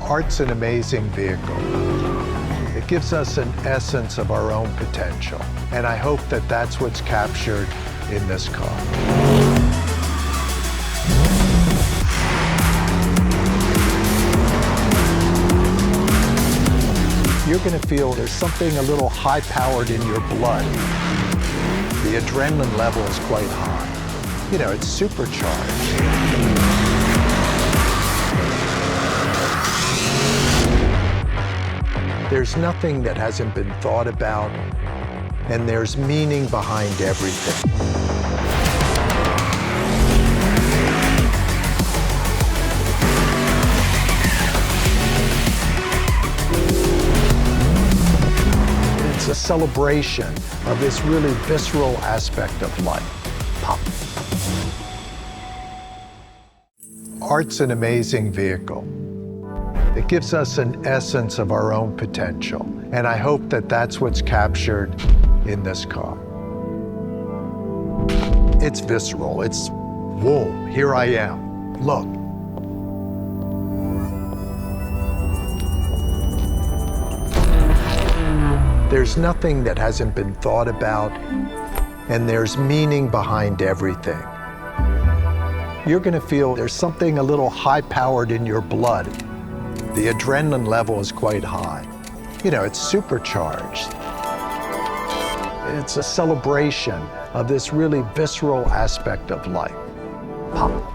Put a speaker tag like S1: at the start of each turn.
S1: Art's an amazing vehicle. It gives us an essence of our own potential, and I hope that that's what's captured in this car. You're going to feel there's something a little high-powered in your blood. The adrenaline level is quite high. You know, it's supercharged. There's nothing that hasn't been thought about, and there's meaning behind everything. It's a celebration of this really visceral aspect of life, pop. Art's an amazing vehicle. It gives us an essence of our own potential, and I hope that that's what's captured in this car. It's visceral, it's, whoa, here I am, look. There's nothing that hasn't been thought about, and there's meaning behind everything. You're gonna feel there's something a little high-powered in your blood. The adrenaline level is quite high. You know, it's supercharged. It's a celebration of this really visceral aspect of life, pop.